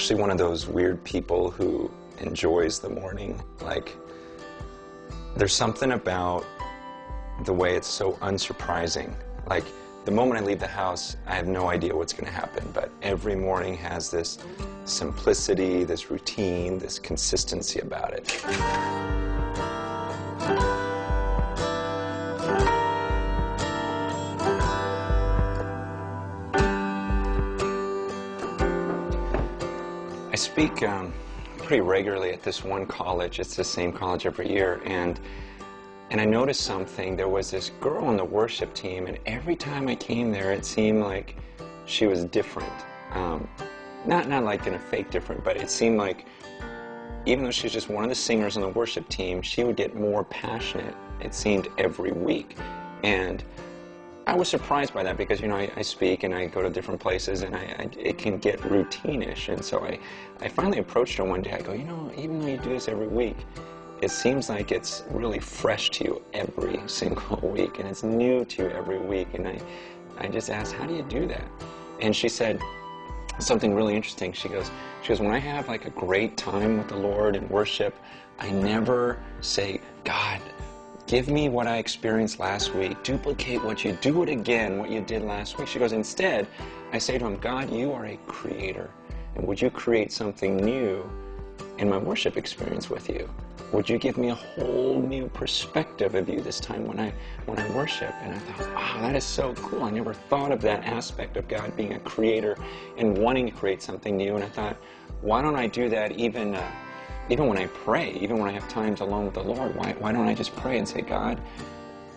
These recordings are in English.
actually one of those weird people who enjoys the morning. Like, there's something about the way it's so unsurprising. Like, the moment I leave the house, I have no idea what's going to happen, but every morning has this simplicity, this routine, this consistency about it. I speak pretty regularly at this one college. It's the same college every year, and I noticed something. There was this girl on the worship team, and every time I came there, it seemed like she was different. Not like in a fake different, but it seemed like even though she's just one of the singers on the worship team, she would get more passionate, it seemed, every week. And I was surprised by that because, you know, I speak and I go to different places and it can get routine-ish. And so I finally approached her one day. I go, you know, even though you do this every week, it seems like it's really fresh to you every single week, and it's new to you every week. And I just asked, how do you do that? And she said something really interesting. She goes, when I have like a great time with the Lord and worship, I never say, God, give me what I experienced last week. Duplicate what you do it again, what you did last week. She goes, instead, I say to him, God, you are a creator, and would you create something new in my worship experience with you? Would you give me a whole new perspective of you this time when I worship? And I thought, wow, that is so cool. I never thought of that aspect of God being a creator and wanting to create something new. And I thought, why don't I do that even when I pray, even when I have times alone with the Lord? Why don't I just pray and say, God,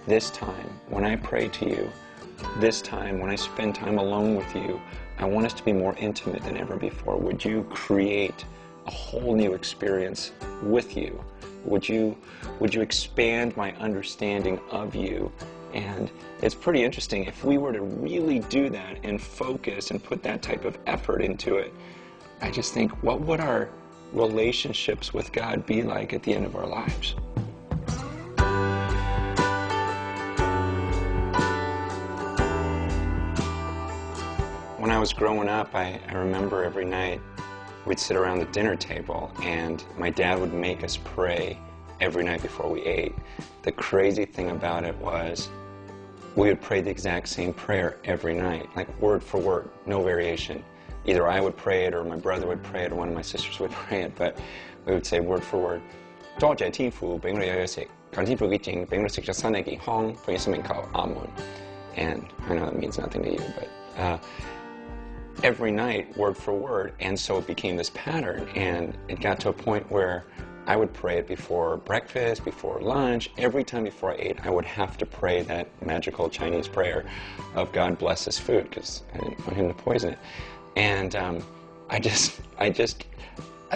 this time when I pray to you, this time when I spend time alone with you, I want us to be more intimate than ever before. Would you create a whole new experience with you? Would you expand my understanding of you? And it's pretty interesting. If we were to really do that and focus and put that type of effort into it, I just think, what would our relationships with God be like at the end of our lives? When I was growing up, I remember every night we'd sit around the dinner table and my dad would make us pray every night before we ate. The crazy thing about it was we would pray the exact same prayer every night, like word for word, no variation. Either I would pray it or my brother would pray it or one of my sisters would pray it, but we would say word for word. And I know that means nothing to you, but every night, word for word, and so it became this pattern, and it got to a point where I would pray it before breakfast, before lunch. Every time before I ate, I would have to pray that magical Chinese prayer of God bless this food, because I didn't want him to poison it. And I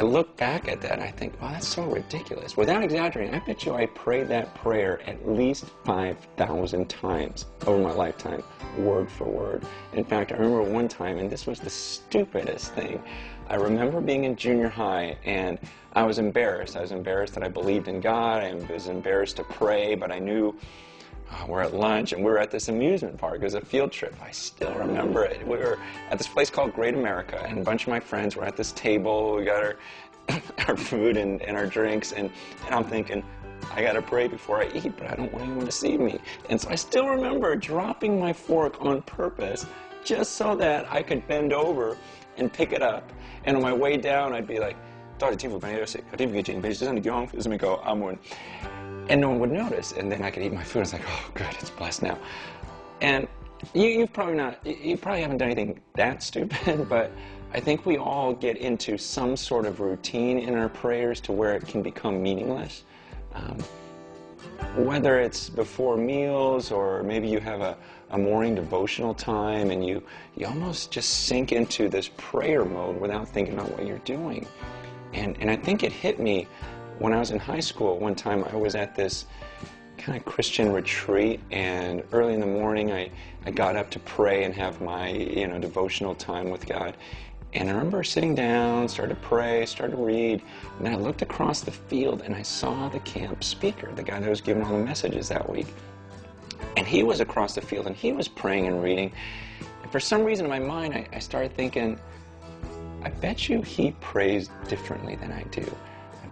look back at that and I think, wow, that's so ridiculous. Without exaggerating, I bet you I prayed that prayer at least 5,000 times over my lifetime, word for word. In fact, I remember one time, and this was the stupidest thing, I remember being in junior high and I was embarrassed. I was embarrassed that I believed in God. I was embarrassed to pray, but I knew we're at lunch and we're at this amusement park. It was a field trip. I still remember it. We were at this place called Great America, and a bunch of my friends were at this table. We got our food and our drinks, and I'm thinking, I got to pray before I eat, but I don't want anyone to see me. And so I still remember dropping my fork on purpose just so that I could bend over and pick it up. And on my way down, I'd be like, and no one would notice, and then I could eat my food. I was like, oh, good, it's blessed now. And you probably haven't done anything that stupid, but I think we all get into some sort of routine in our prayers to where it can become meaningless. Whether it's before meals or maybe you have a morning devotional time and you almost just sink into this prayer mode without thinking about what you're doing. And I think it hit me when I was in high school. One time I was at this kind of Christian retreat, and early in the morning I got up to pray and have my devotional time with God. And I remember sitting down, started to pray, started to read, and then I looked across the field and I saw the camp speaker, the guy that was giving all the messages that week. And he was across the field and he was praying and reading. And for some reason in my mind I started thinking, I bet you he prays differently than I do.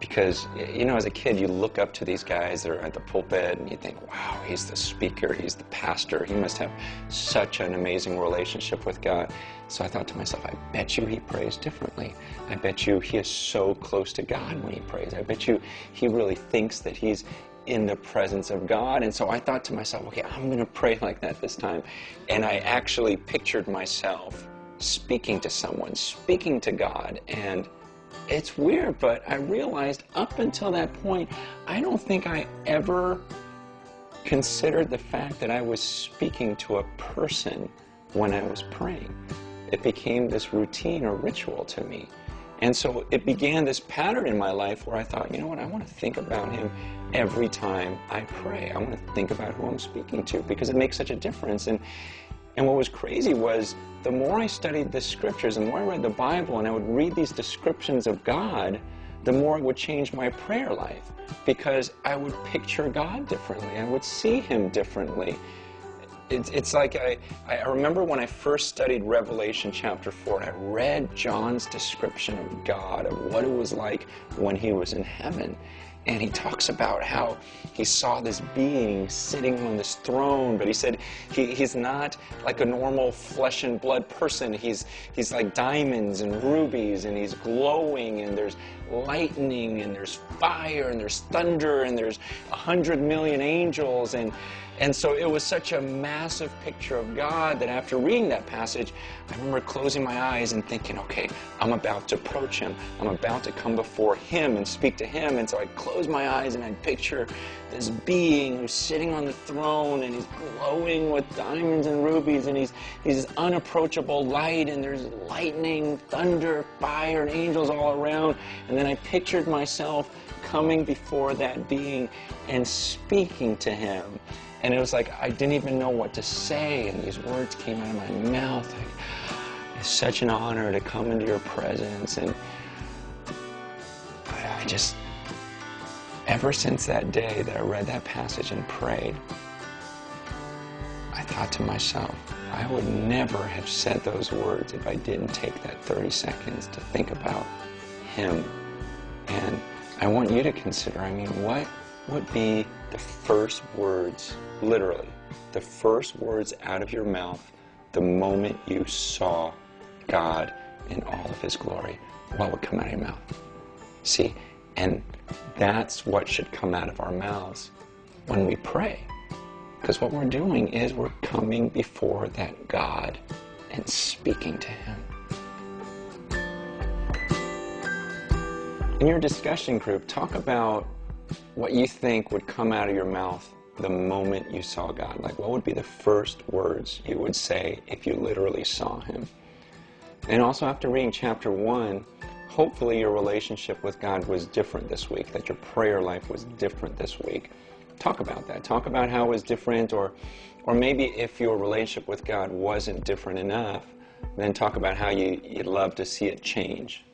Because, you know, as a kid, you look up to these guys that are at the pulpit and you think, wow, he's the speaker, he's the pastor, he must have such an amazing relationship with God. So I thought to myself, I bet you he prays differently. I bet you he is so close to God when he prays. I bet you he really thinks that he's in the presence of God. And so I thought to myself, okay, I'm going to pray like that this time. And I actually pictured myself speaking to someone, speaking to God. And it's weird, but I realized up until that point, I don't think I ever considered the fact that I was speaking to a person when I was praying. It became this routine or ritual to me. And so it began this pattern in my life where I thought, you know what, I want to think about him every time I pray. I want to think about who I'm speaking to because it makes such a difference. And what was crazy was the more I studied the scriptures, the more I read the Bible, and I would read these descriptions of God, the more it would change my prayer life because I would picture God differently. I would see him differently. It's like I remember when I first studied Revelation chapter 4, and I read John's description of God, of what it was like when he was in heaven. And he talks about how he saw this being sitting on this throne, but he said he's not like a normal flesh and blood person. He's like diamonds and rubies, and he's glowing, and there's lightning, and there's fire, and there's thunder, and there's 100 million angels, and so it was such a massive picture of God that after reading that passage, I remember closing my eyes and thinking, okay, I'm about to approach him. I'm about to come before him and speak to him. And so I'd close my eyes and I'd picture this being who's sitting on the throne, and he's glowing with diamonds and rubies, and he's this unapproachable light, and there's lightning, thunder, fire, and angels all around. And then I pictured myself coming before that being and speaking to him. And it was like I didn't even know what to say, and these words came out of my mouth. Like, it's such an honor to come into your presence. And I just, ever since that day that I read that passage and prayed, I thought to myself, I would never have said those words if I didn't take that 30 seconds to think about him. And I want you to consider, what would be the first words, literally, the first words out of your mouth the moment you saw God in all of his glory? What would come out of your mouth? See, and that's what should come out of our mouths when we pray. Because what we're doing is we're coming before that God and speaking to him. In your discussion group, talk about what you think would come out of your mouth the moment you saw God. Like, what would be the first words you would say if you literally saw him? And also, after reading chapter 1, hopefully your relationship with God was different this week, that your prayer life was different this week. Talk about that. Talk about how it was different, or maybe if your relationship with God wasn't different enough, then talk about how you'd love to see it change.